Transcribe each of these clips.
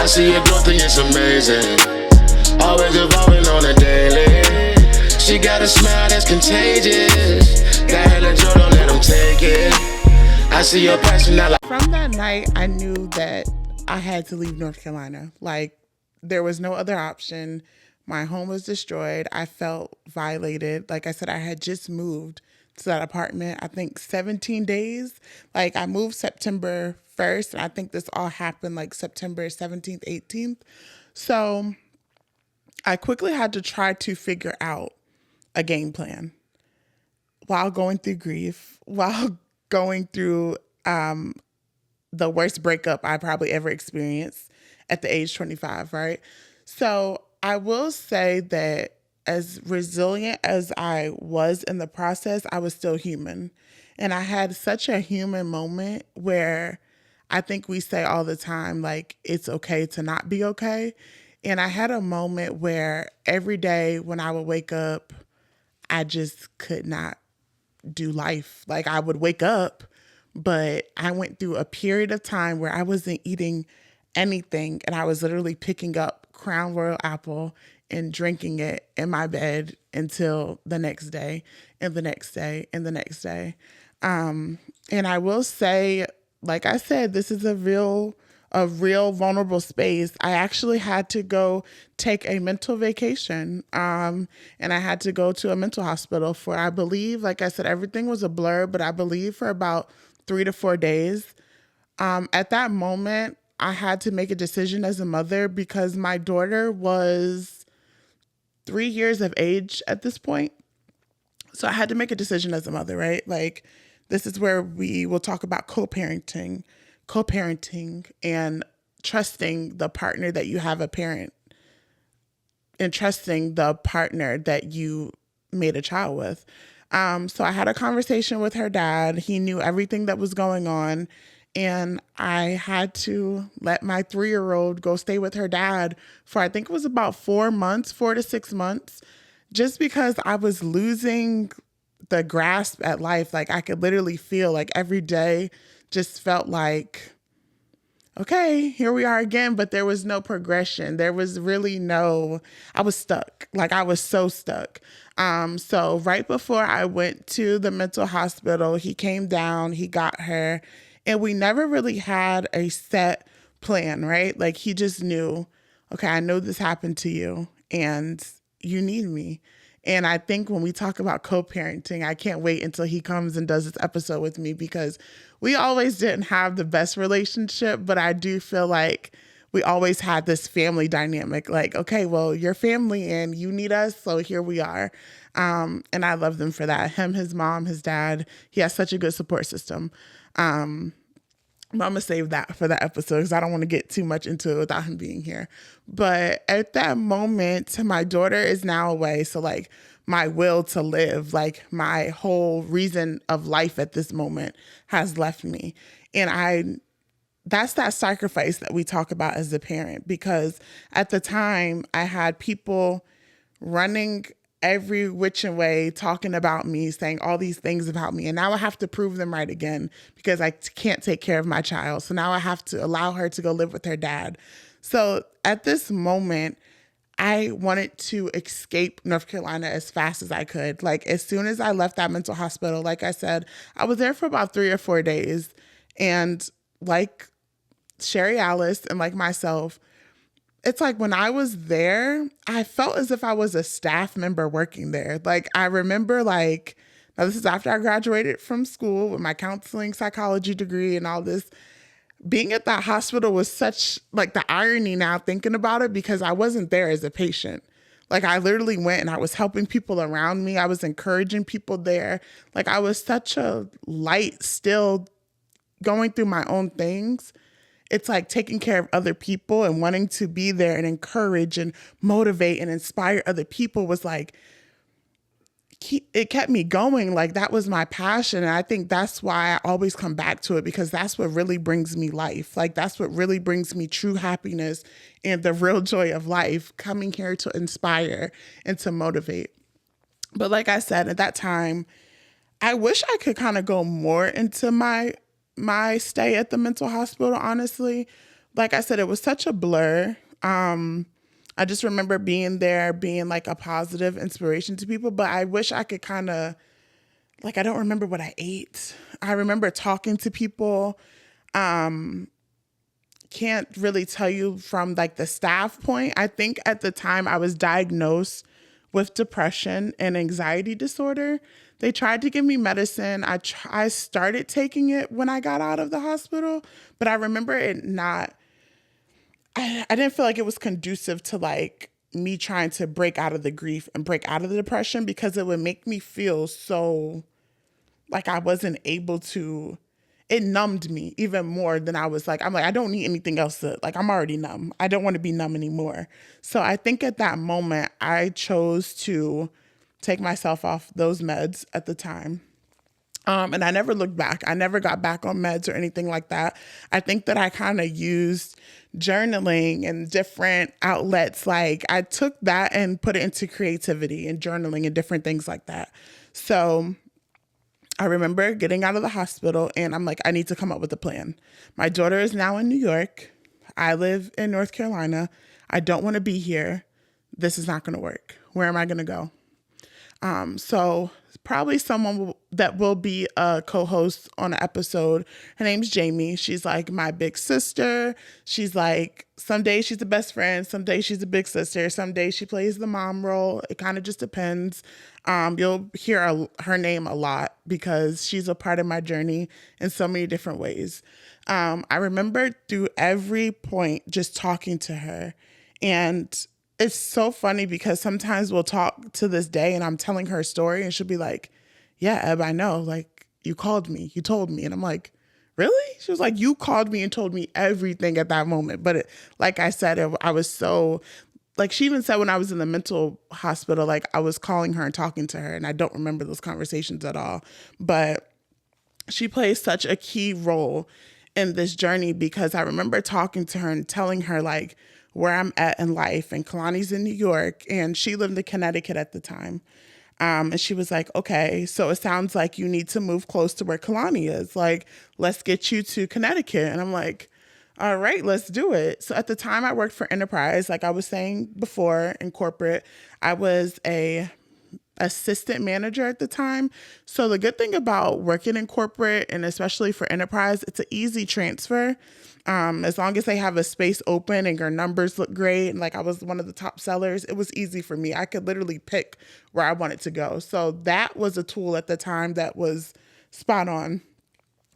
see your growth and it's amazing. Always evolving on a daily. She got a smile that's contagious. Got hella joy, don't let them take it. I see your passion now. From that night, I knew that I had to leave North Carolina. Like, there was no other option. My home was destroyed. I felt violated. Like I said, I had just moved to that apartment, I think 17 days. Like, I moved September 1st, and I think this all happened like September 17th, 18th. So I quickly had to try to figure out a game plan while going through grief, while going through the worst breakup I probably ever experienced at the age 25, right? So I will say that as resilient as I was in the process, I was still human. And I had such a human moment where I think we say all the time, like, it's okay to not be okay. And I had a moment where every day when I would wake up, I just could not do life. Like, I would wake up, but I went through a period of time where I wasn't eating anything, and I was literally picking up Crown Royal apple and drinking it in my bed until the next day and the next day and the next day. And I will say, like I said, this is a real vulnerable space. I actually had to go take a mental vacation. And I had to go to a mental hospital for, I believe, like I said, everything was a blur, but I believe for about 3 to 4 days. At that moment, I had to make a decision as a mother because my daughter was 3 years of age at this point. So I had to make a decision as a mother, right? Like, this is where we will talk about co-parenting and trusting the partner that you have a parent and trusting the partner that you made a child with. So I had a conversation with her dad. He knew everything that was going on. And I had to let my 3-year-old go stay with her dad for, I think it was about 4 to 6 months, just because I was losing the grasp at life. Like, I could literally feel like every day just felt like, okay, here we are again, but there was no progression. There was really I was stuck. Like, I was so stuck. So right before I went to the mental hospital, he came down, he got her, and we never really had a set plan, right? Like, he just knew, okay, I know this happened to you and you need me. And I think when we talk about co-parenting, I can't wait until he comes and does this episode with me, because we always didn't have the best relationship, but I do feel like we always had this family dynamic. Like, okay, well, you're family and you need us, so here we are. And I love them for that. Him, his mom, his dad, he has such a good support system. But I'm going to save that for that episode because I don't want to get too much into it without him being here. But at that moment, my daughter is now away. So, like, my will to live, like, my whole reason of life at this moment has left me. And that's that sacrifice that we talk about as a parent, because at the time I had people running every which way, talking about me, saying all these things about me. And now I have to prove them right again because I can't take care of my child. So now I have to allow her to go live with her dad. So at this moment, I wanted to escape North Carolina as fast as I could. Like, as soon as I left that mental hospital, like I said, I was there for about 3 or 4 days. And like Sherry Alice and like myself, it's like when I was there, I felt as if I was a staff member working there. Like, I remember, like, now this is after I graduated from school with my counseling psychology degree and all this. Being at that hospital was such, like, the irony now thinking about it, because I wasn't there as a patient. Like, I literally went and I was helping people around me. I was encouraging people there. Like, I was such a light, still going through my own things. It's like taking care of other people and wanting to be there and encourage and motivate and inspire other people was like, it kept me going. Like, that was my passion. And I think that's why I always come back to it, because that's what really brings me life. Like, that's what really brings me true happiness and the real joy of life, coming here to inspire and to motivate. But like I said, at that time, I wish I could kind of go more into my stay at the mental hospital, honestly. like I said, it was such a blur. I just remember being there, being like a positive inspiration to people, but I wish I could kind of, like, I don't remember what I ate. I remember talking to people. Can't really tell you from like the staff point. I think at the time I was diagnosed with depression and anxiety disorder. They tried to give me medicine. I started taking it when I got out of the hospital, but I remember it not, I didn't feel like it was conducive to like me trying to break out of the grief and break out of the depression, because it would make me feel so like I wasn't able to, it numbed me even more than I'm like, I don't need anything else to, like, I'm already numb. I don't want to be numb anymore. So I think at that moment, I chose to take myself off those meds at the time. And I never looked back. I never got back on meds or anything like that. I think that I kind of used journaling and different outlets. Like I took that and put it into creativity and journaling and different things like that. So I remember getting out of the hospital and I'm like, I need to come up with a plan. My daughter is now in New York. I live in North Carolina. I don't want to be here. This is not going to work. Where am I going to go? So probably someone that will be a co-host on an episode. Her name's Jamie. She's like my big sister. She's like, some days she's the best friend. Some days she's a big sister. Some days she plays the mom role. It kind of just depends. You'll hear her name a lot because she's a part of my journey in so many different ways. I remember through every point just talking to her, and it's so funny because sometimes we'll talk to this day and I'm telling her a story and she'll be like, yeah, Eb, I know. Like, you called me, you told me. And I'm like, really? She was like, you called me and told me everything at that moment. But like I said, I was so, like she even said when I was in the mental hospital, like I was calling her and talking to her, and I don't remember those conversations at all. But she plays such a key role in this journey because I remember talking to her and telling her like where I'm at in life, and Kalani's in New York and she lived in Connecticut at the time. And she was like, okay, so it sounds like you need to move close to where Kalani is. Like, let's get you to Connecticut. And I'm like, all right, let's do it. So at the time I worked for Enterprise, like I was saying before in corporate, I was a assistant manager at the time. So the good thing about working in corporate, and especially for Enterprise, it's an easy transfer. As long as they have a space open and your numbers look great, and like I was one of the top sellers, it was easy for me. I could literally pick where I wanted to go. So that was a tool at the time that was spot on.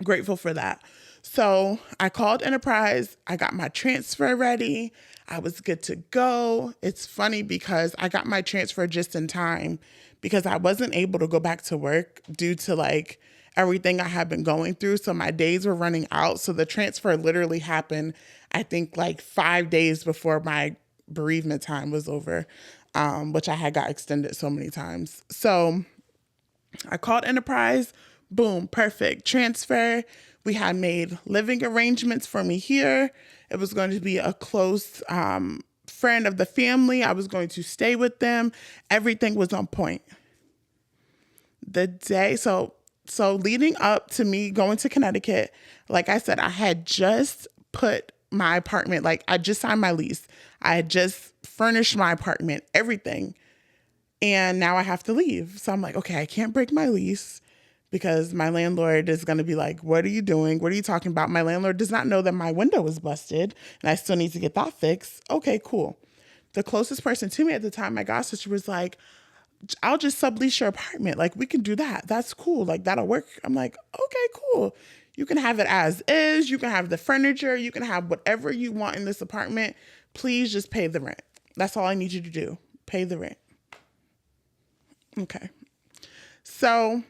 Grateful for that. So I called Enterprise. I got my transfer ready. I was good to go. It's funny because I got my transfer just in time because I wasn't able to go back to work due to like everything I had been going through. So my days were running out. So the transfer literally happened, I think like 5 days before my bereavement time was over, which I had got extended so many times. So I called Enterprise, boom, perfect transfer. We had made living arrangements for me here. It was going to be a close friend of the family. I was going to stay with them. Everything was on point. The day, so leading up to me going to Connecticut, like I said, I had just put my apartment, like I just signed my lease. I had just furnished my apartment, everything. And now I have to leave. So I'm like, okay, I can't break my lease because my landlord is going to be like, what are you doing? What are you talking about? My landlord does not know that my window was busted and I still need to get that fixed. Okay, cool. The closest person to me at the time, my god sister, was like, I'll just sublease your apartment. Like, we can do that. That's cool. Like, that'll work. I'm like, okay, cool. You can have it as is. You can have the furniture. You can have whatever you want in this apartment. Please just pay the rent. That's all I need you to do. Pay the rent. Okay. So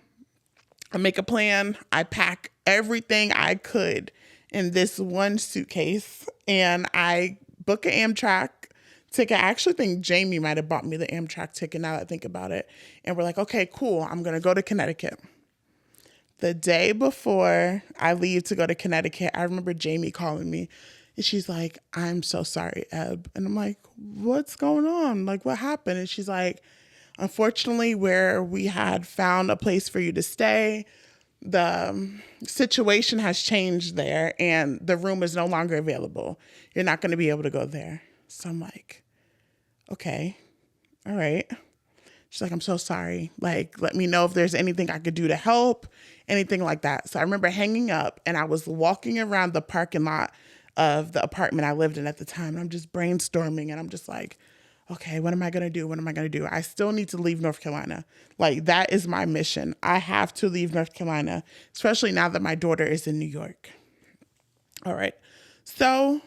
I make a plan. I pack everything I could in this one suitcase and I book an Amtrak ticket. I actually think Jamie might have bought me the Amtrak ticket now that I think about it. And we're like, okay, cool. I'm going to go to Connecticut. The day before I leave to go to Connecticut, I remember Jamie calling me and she's like, I'm so sorry, Eb. And I'm like, what's going on? Like, what happened? And she's like, unfortunately, where we had found a place for you to stay, the situation has changed there and the room is no longer available. You're not going to be able to go there. So I'm like, okay, all right. She's like, I'm so sorry. Like, let me know if there's anything I could do to help, anything like that. So I remember hanging up and I was walking around the parking lot of the apartment I lived in at the time. And I'm just brainstorming and I'm just like, okay, what am I going to do? What am I going to do? I still need to leave North Carolina. Like, that is my mission. I have to leave North Carolina, especially now that my daughter is in New York. All right. So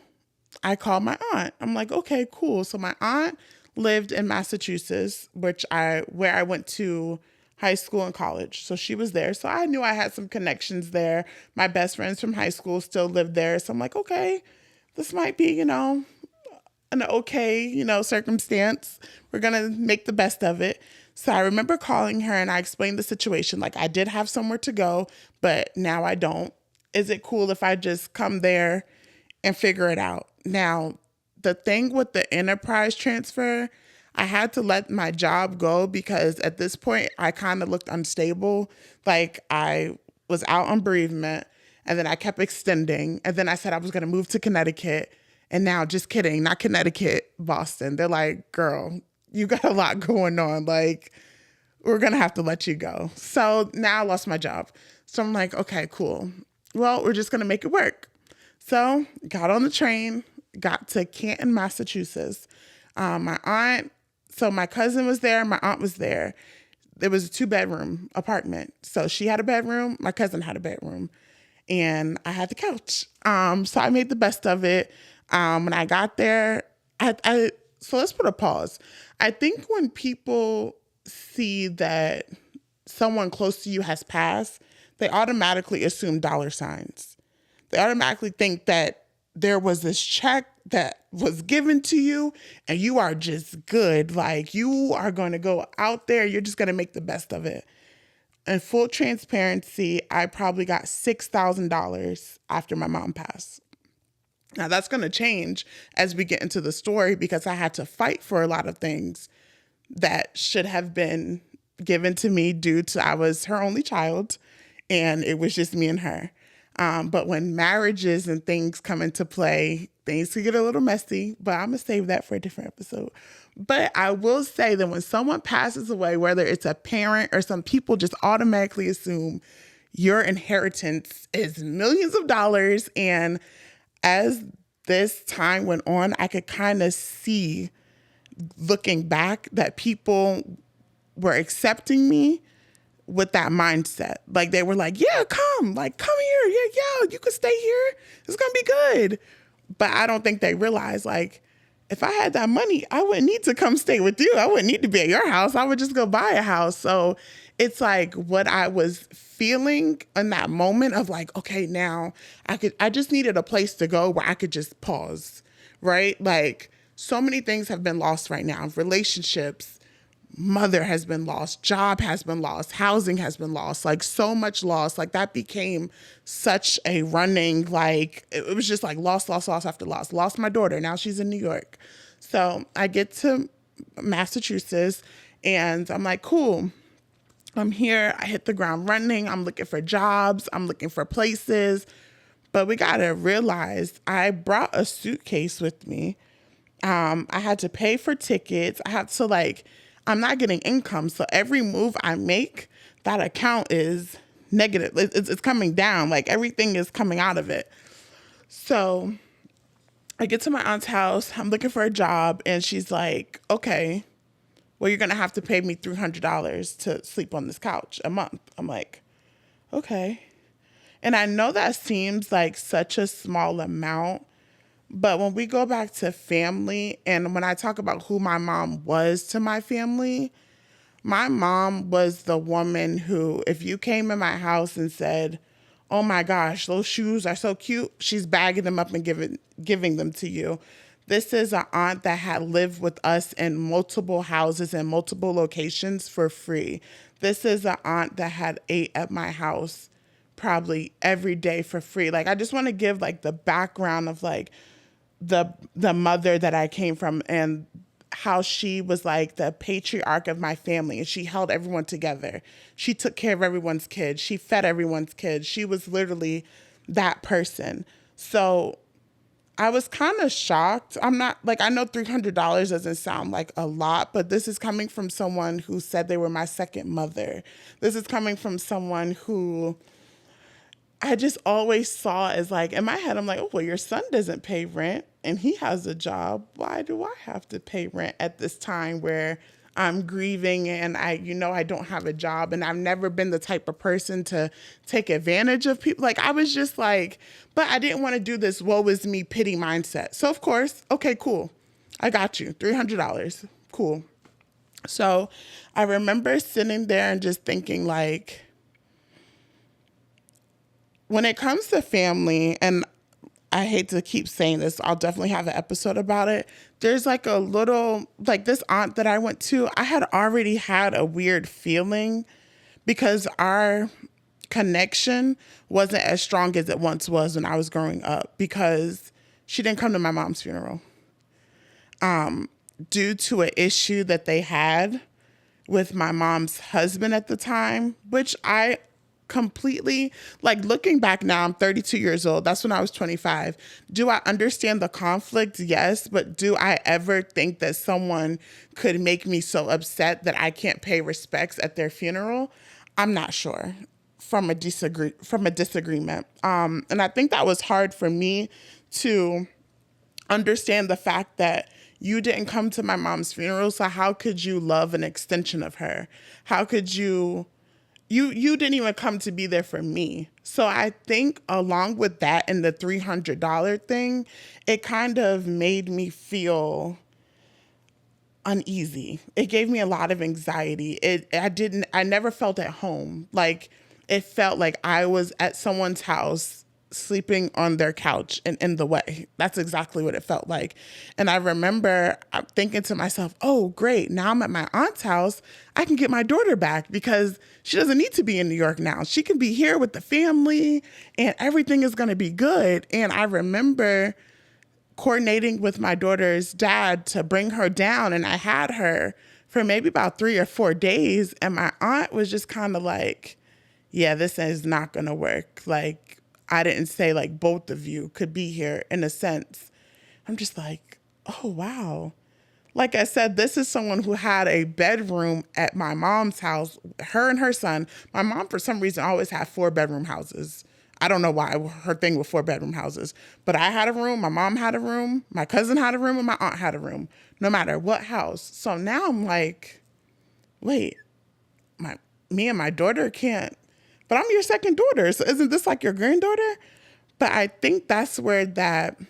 I called my aunt. I'm like, okay, cool. So my aunt lived in Massachusetts, where I went to high school and college. So she was there. So I knew I had some connections there. My best friends from high school still lived there. So I'm like, okay, this might be, an okay, circumstance. We're going to make the best of it. So I remember calling her and I explained the situation. Like, I did have somewhere to go, but now I don't. Is it cool if I just come there and figure it out? Now, the thing with the enterprise transfer, I had to let my job go because at this point I kind of looked unstable. Like, I was out on bereavement and then I kept extending. And then I said I was going to move to Connecticut. And now, just kidding, not Connecticut, Boston. They're like, girl, you got a lot going on. Like, we're going to have to let you go. So now I lost my job. So I'm like, okay, cool. Well, we're just going to make it work. So got on the train, got to Canton, Massachusetts. My cousin was there, my aunt was there. It was a 2-bedroom apartment. So she had a bedroom, my cousin had a bedroom, and I had the couch. So I made the best of it. When I got there, so let's put a pause. I think when people see that someone close to you has passed, they automatically assume dollar signs. They automatically think that there was this check that was given to you and you are just good. Like, you are going to go out there. You're just going to make the best of it. In full transparency, I probably got $6,000 after my mom passed. Now, that's going to change as we get into the story because I had to fight for a lot of things that should have been given to me due to I was her only child and it was just me and her. But when marriages and things come into play, things can get a little messy, but I'm going to save that for a different episode. But I will say that when someone passes away, whether it's a parent or some people just automatically assume your inheritance is millions of dollars. And as this time went on, I could kind of see, looking back, that people were accepting me with that mindset. Like, they were like, yeah, come here. Yeah, you could stay here. It's going to be good. But I don't think they realize, like, if I had that money, I wouldn't need to come stay with you. I wouldn't need to be at your house. I would just go buy a house. So it's like what I was feeling in that moment of like, okay, now I just needed a place to go where I could just pause, right? Like, so many things have been lost right now. Relationships, mother has been lost, job has been lost, housing has been lost, like so much loss. Like, that became such a running, like, it was just like loss after loss. Lost my daughter. Now she's in New York. So I get to Massachusetts and I'm like, cool. I'm here. I hit the ground running. I'm looking for jobs. I'm looking for places. But we got to realize I brought a suitcase with me. I had to pay for tickets. I'm not getting income. So every move I make, that account is negative. It's coming down. Like, everything is coming out of it. So I get to my aunt's house. I'm looking for a job. And she's like, okay, well, you're going to have to pay me $300 to sleep on this couch a month. I'm like, okay. And I know that seems like such a small amount, but when we go back to family and when I talk about who my mom was to my family, my mom was the woman who, if you came in my house and said, oh my gosh, those shoes are so cute, she's bagging them up and giving them to you. This is an aunt that had lived with us in multiple houses and multiple locations for free. This is an aunt that had ate at my house probably every day for free. Like, I just want to give like the background of like the mother that I came from and how she was like the patriarch of my family and she held everyone together. She took care of everyone's kids. She fed everyone's kids. She was literally that person. So I was kind of shocked. I'm not like, I know $300 doesn't sound like a lot, but this is coming from someone who said they were my second mother. This is coming from someone who I just always saw as like, in my head, I'm like, oh, well, your son doesn't pay rent and he has a job. Why do I have to pay rent at this time where I'm grieving and I don't have a job, and I've never been the type of person to take advantage of people. Like, I was just like, but I didn't want to do this woe is me pity mindset. So of course, okay, cool. I got you, $300, cool. So I remember sitting there and just thinking like, when it comes to family, and I hate to keep saying this, I'll definitely have an episode about it. There's like a little, like this aunt that I went to, I had already had a weird feeling because our connection wasn't as strong as it once was when I was growing up, because she didn't come to my mom's funeral due to an issue that they had with my mom's husband at the time, which I completely, like, looking back now, I'm 32 years old. That's when I was 25. Do I understand the conflict? Yes. But do I ever think that someone could make me so upset that I can't pay respects at their funeral? I'm not sure from a disagreement. And I think that was hard for me to understand the fact that you didn't come to my mom's funeral. So how could you love an extension of her? How could you didn't even come to be there for me. So I think along with that and the $300 thing, it kind of made me feel uneasy. It gave me a lot of anxiety. I never felt at home. Like, it felt like I was at someone's house sleeping on their couch and in the way. That's exactly what it felt like. And I remember thinking to myself, oh, great. Now I'm at my aunt's house. I can get my daughter back because she doesn't need to be in New York now. She can be here with the family and everything is going to be good. And I remember coordinating with my daughter's dad to bring her down. And I had her for maybe about 3 or 4 days. And my aunt was just kind of like, yeah, this is not going to work. Like, I didn't say like both of you could be here in a sense. I'm just like, oh, wow. Like I said, this is someone who had a bedroom at my mom's house, her and her son. My mom, for some reason, always had 4-bedroom houses. I don't know why her thing with 4-bedroom houses, but I had a room, my mom had a room, my cousin had a room, and my aunt had a room, no matter what house. So now I'm like, wait, me and my daughter can't. But I'm your second daughter, so isn't this like your granddaughter? But I think that's where that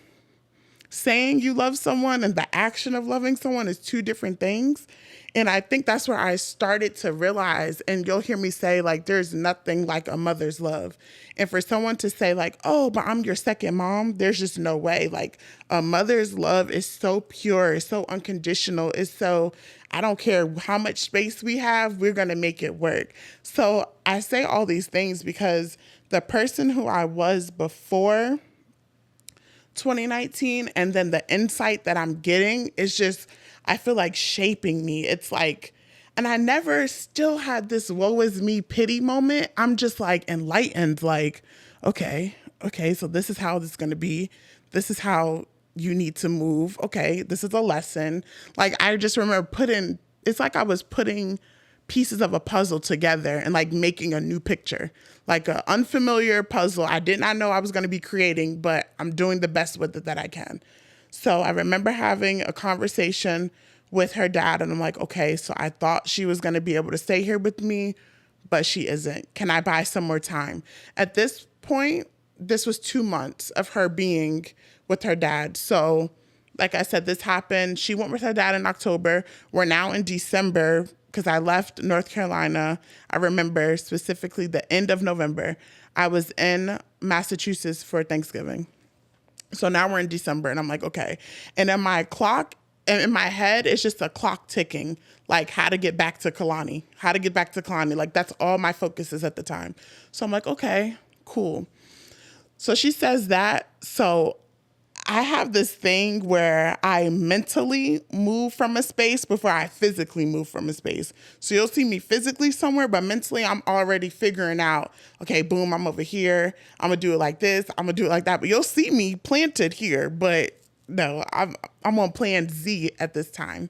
saying you love someone and the action of loving someone is 2 different things. And I think that's where I started to realize, and you'll hear me say, like, there's nothing like a mother's love. And for someone to say, like, oh, but I'm your second mom, there's just no way. Like, a mother's love is so pure, it's so unconditional, it's so, I don't care how much space we have, we're going to make it work. So I say all these things because the person who I was before 2019 and then the insight that I'm getting is just, I feel like shaping me. It's like, and I never still had this woe is me pity moment. I'm just like enlightened, like, okay, so this is how this is going to be. This is how you need to move. Okay, this is a lesson. Like, I just remember it's like I was putting pieces of a puzzle together and like making a new picture, like an unfamiliar puzzle I did not know I was going to be creating, but I'm doing the best with it that I can. So I remember having a conversation with her dad and I'm like, okay, so I thought she was going to be able to stay here with me, but she isn't. Can I buy some more time? At this point, this was 2 months of her being with her dad. So like I said, this happened. She went with her dad in October. We're now in December because I left North Carolina. I remember specifically the end of November. I was in Massachusetts for Thanksgiving. So now we're in December and I'm like, okay. And then my clock, and in my head, it's just a clock ticking, like how to get back to Kalani. Like that's all my focus is at the time. So I'm like, okay, cool. So she says that. So I have this thing where I mentally move from a space before I physically move from a space. So you'll see me physically somewhere, but mentally I'm already figuring out, okay, boom, I'm over here. I'm gonna do it like this. I'm gonna do it like that. But you'll see me planted here, but no, I'm on plan Z at this time.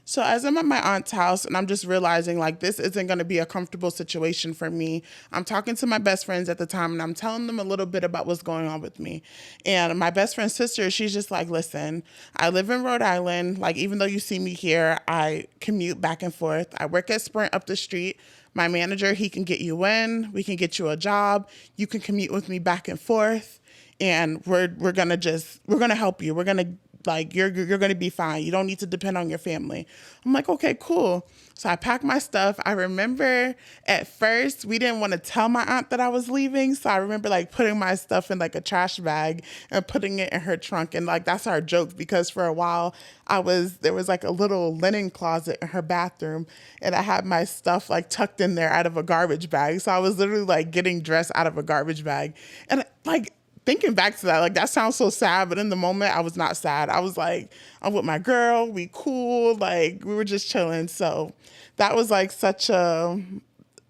So as I'm at my aunt's house and I'm just realizing like this isn't going to be a comfortable situation for me, I'm talking to my best friends at the time and I'm telling them a little bit about what's going on with me. And my best friend's sister, she's just like, listen, I live in Rhode Island. Like, even though you see me here, I commute back and forth. I work at Sprint up the street. My manager, he can get you in. We can get you a job. You can commute with me back and forth. And we're gonna help you. We're gonna like you're gonna be fine. You don't need to depend on your family. I'm like, okay, cool. So I packed my stuff. I remember at first we didn't want to tell my aunt that I was leaving. So I remember like putting my stuff in like a trash bag and putting it in her trunk. And like that's our joke because for a while there was like a little linen closet in her bathroom and I had my stuff like tucked in there out of a garbage bag. So I was literally like getting dressed out of a garbage bag. And like thinking back to that, like that sounds so sad, but in the moment I was not sad. I was like, I'm with my girl, we cool, like we were just chilling. So that was like such a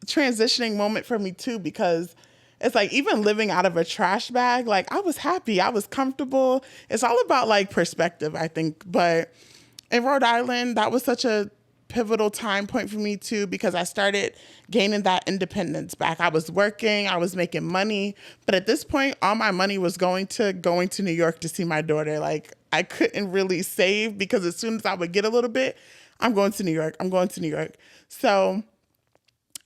transitioning moment for me too, because it's like even living out of a trash bag, like I was happy, I was comfortable. It's all about like perspective, I think. But in Rhode Island, that was such a pivotal time point for me too, because I started gaining that independence back. I was working, I was making money, but at this point, all my money was going to New York to see my daughter. Like I couldn't really save because as soon as I would get a little bit, I'm going to New York. I'm going to New York. So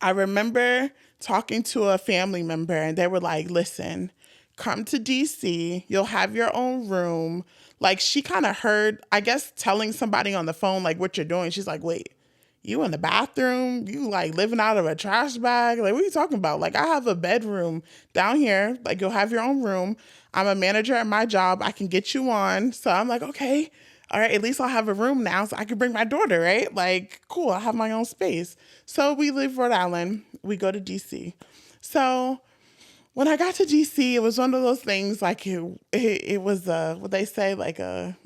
I remember talking to a family member and they were like, listen, come to DC, you'll have your own room. Like she kind of heard, I guess, telling somebody on the phone, like what you're doing. She's like, wait, you in the bathroom? You like living out of a trash bag? Like, what are you talking about? Like, I have a bedroom down here. Like, you'll have your own room. I'm a manager at my job. I can get you on. So I'm like, okay, all right, at least I'll have a room now so I can bring my daughter, right? Like, cool, I have my own space. So we leave Rhode Island. We go to DC. So when I got to DC, it was one of those things like it was what they say, like a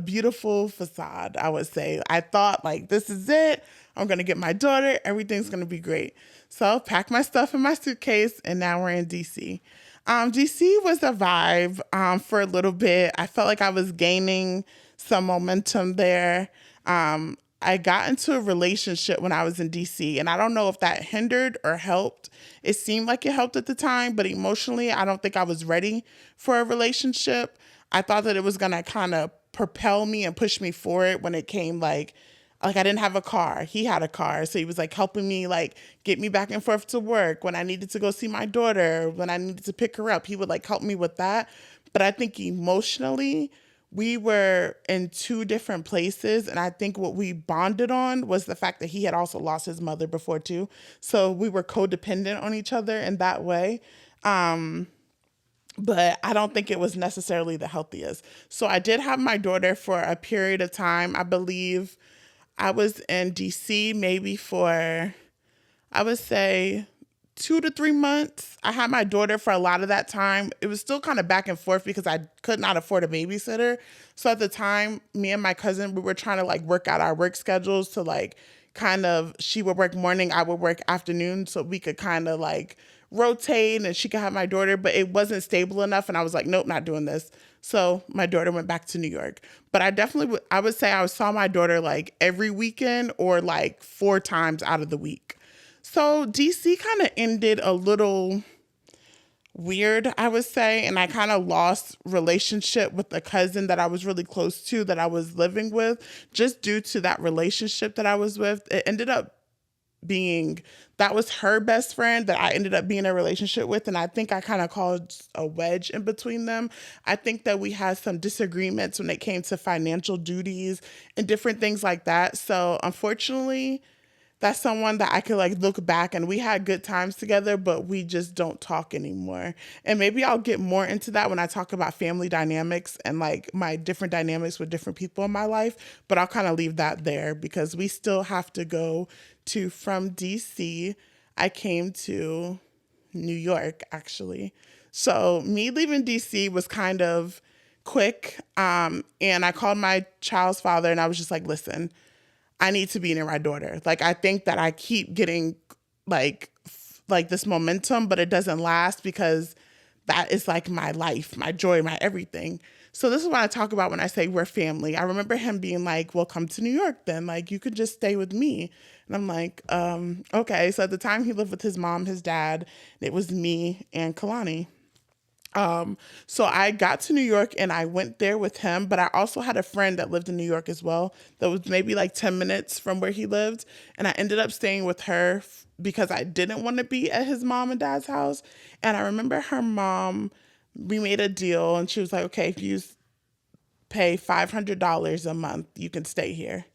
beautiful facade, I would say. I thought like, this is it. I'm going to get my daughter. Everything's going to be great. So packed my stuff in my suitcase and now we're in DC. DC was a vibe for a little bit. I felt like I was gaining some momentum there. I got into a relationship when I was in DC, and I don't know if that hindered or helped. It seemed like it helped at the time, but emotionally, I don't think I was ready for a relationship. I thought that it was going to kind of propel me and push me forward when it came like I didn't have a car. He had a car. So he was like helping me like get me back and forth to work. When I needed to go see my daughter, when I needed to pick her up, he would like help me with that. But I think emotionally, we were in two different places. And I think what we bonded on was the fact that he had also lost his mother before too. So we were codependent on each other in that way. But I don't think it was necessarily the healthiest. So I did have my daughter for a period of time. I believe I was in DC maybe for, I would say, 2 to 3 months. I had my daughter for a lot of that time. It was still kind of back and forth because I could not afford a babysitter. So at the time, me and my cousin, we were trying to like work out our work schedules to like kind of, she would work morning, I would work afternoon, so we could kind of like rotate and she could have my daughter, but it wasn't stable enough. And I was like, nope, not doing this. So my daughter went back to New York. But I definitely, I would say I saw my daughter like every weekend or like 4 times out of the week. So DC kind of ended a little weird, I would say. And I kind of lost relationship with a cousin that I was really close to, that I was living with, just due to that relationship that I was with. It ended up being, that was her best friend that I ended up being in a relationship with. And I think I kind of caused a wedge in between them. I think that we had some disagreements when it came to financial duties and different things like that. So unfortunately, that's someone that I could like look back and we had good times together, but we just don't talk anymore. And maybe I'll get more into that when I talk about family dynamics and like my different dynamics with different people in my life. But I'll kind of leave that there because we still have to go to, from DC, I came to New York actually. So me leaving DC was kind of quick. And I called my child's father and I was just like, listen, I need to be near my daughter. Like, I think that I keep getting like this momentum, but it doesn't last because that is like my life, my joy, my everything. So this is what I talk about when I say we're family. I remember him being like, well, come to New York then. Like, you could just stay with me. And I'm like, okay. So at the time he lived with his mom, his dad. It was me and Kalani. So I got to New York and I went there with him, but I also had a friend that lived in New York as well. That was maybe like 10 minutes from where he lived. And I ended up staying with her because I didn't want to be at his mom and dad's house. And I remember her mom, we made a deal and she was like, okay, if you pay $500 a month, you can stay here.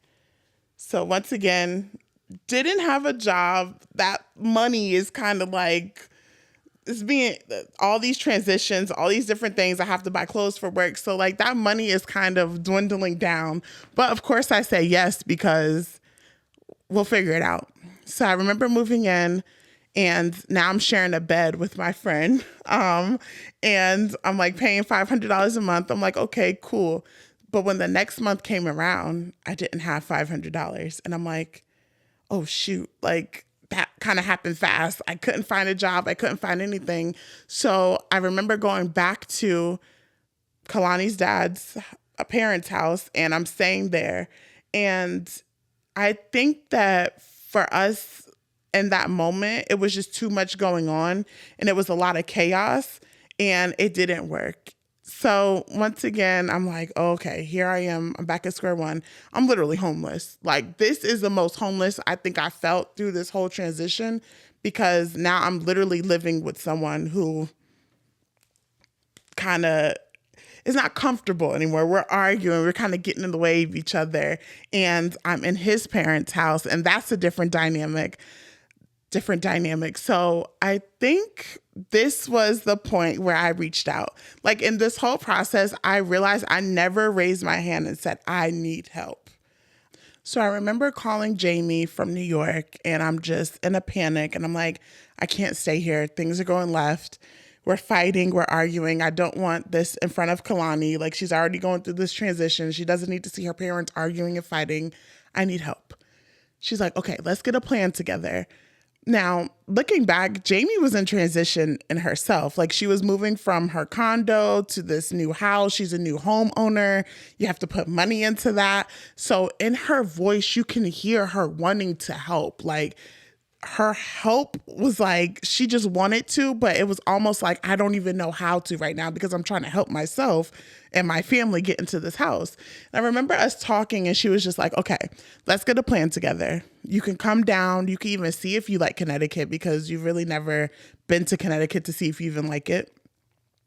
So once again, didn't have a job. That money is kind of like, it's being all these transitions, all these different things. I have to buy clothes for work. So like that money is kind of dwindling down. But of course I say yes because we'll figure it out. So I remember moving in and now I'm sharing a bed with my friend. And I'm like paying $500 a month. I'm like, okay, cool. But when the next month came around, I didn't have $500. And I'm like, oh shoot, like, that kind of happened fast. I couldn't find a job. I couldn't find anything. So I remember going back to Kalani's dad's parents' house and I'm staying there. And I think that for us in that moment, it was just too much going on and it was a lot of chaos and it didn't work. So once again, I'm like, oh, okay, here I am. I'm back at square one. I'm literally homeless. Like, this is the most homeless I think I felt through this whole transition because now I'm literally living with someone who kind of is not comfortable anymore. We're arguing. We're kind of getting in the way of each other. And I'm in his parents' house, and that's a different dynamic. So I think this was the point where I reached out. Like in this whole process, I realized I never raised my hand and said, I need help. So I remember calling Jamie from New York and I'm just in a panic and I'm like, I can't stay here. Things are going left. We're fighting. We're arguing. I don't want this in front of Kalani. Like, she's already going through this transition. She doesn't need to see her parents arguing and fighting. I need help. She's like, okay, let's get a plan together. Now, looking back, Jamie was in transition in herself. Like, she was moving from her condo to this new house. She's a new homeowner. You have to put money into that. So in her voice, you can hear her wanting to help. Like, her help was like, she just wanted to, but it was almost like, I don't even know how to right now because I'm trying to help myself and my family get into this house. And I remember us talking and she was just like, okay, let's get a plan together. You can come down. You can even see if you like Connecticut because you've really never been to Connecticut to see if you even like it.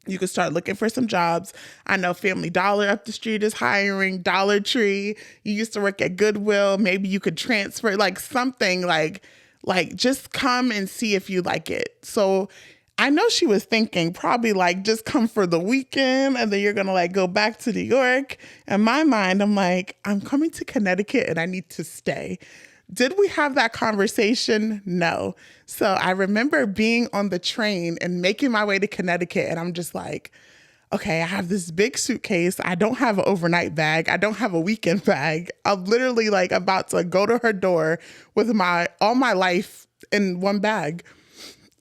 You can start looking for some jobs. I know Family Dollar up the street is hiring, Dollar Tree. You used to work at Goodwill. Maybe you could transfer, like something like just come and see if you like it. So I know she was thinking probably like, just come for the weekend and then you're going to like go back to New York. In my mind, I'm like, I'm coming to Connecticut and I need to stay. Did we have that conversation? No. So I remember being on the train and making my way to Connecticut and I'm just like, okay, I have this big suitcase. I don't have an overnight bag. I don't have a weekend bag. I'm literally like about to go to her door with all my life in one bag.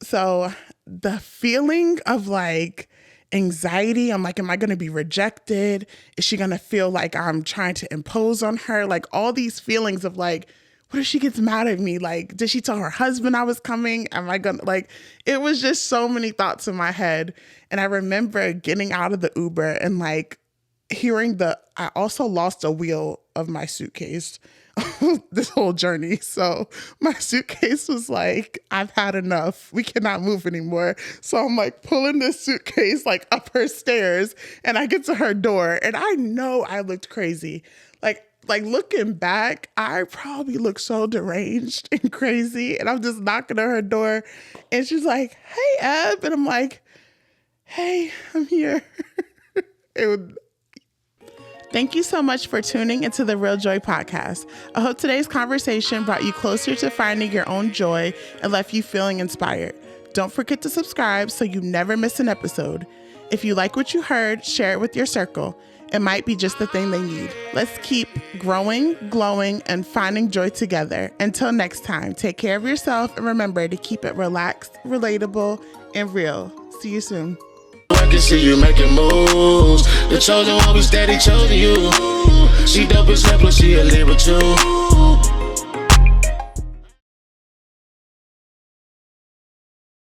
So the feeling of like anxiety, I'm like, am I going to be rejected? Is she going to feel like I'm trying to impose on her? Like all these feelings of like, what if she gets mad at me? Like, did she tell her husband I was coming? Am I gonna, like, it was just so many thoughts in my head. And I remember getting out of the Uber and like hearing I also lost a wheel of my suitcase this whole journey. So my suitcase was like, I've had enough. We cannot move anymore. So I'm like pulling this suitcase like up her stairs and I get to her door and I know I looked crazy. Like looking back, I probably look so deranged and crazy. And I'm just knocking on her door. And she's like, hey, Eb. And I'm like, hey, I'm here. Thank you so much for tuning into the Real Joy podcast. I hope today's conversation brought you closer to finding your own joy and left you feeling inspired. Don't forget to subscribe so you never miss an episode. If you like what you heard, share it with your circle. It might be just the thing they need. Let's keep growing, glowing, and finding joy together. Until next time, take care of yourself and remember to keep it relaxed, relatable, and real. See you soon. I can see you making moves. The chosen one, we steady chosen you. She dope as hell, plus she a Libra too.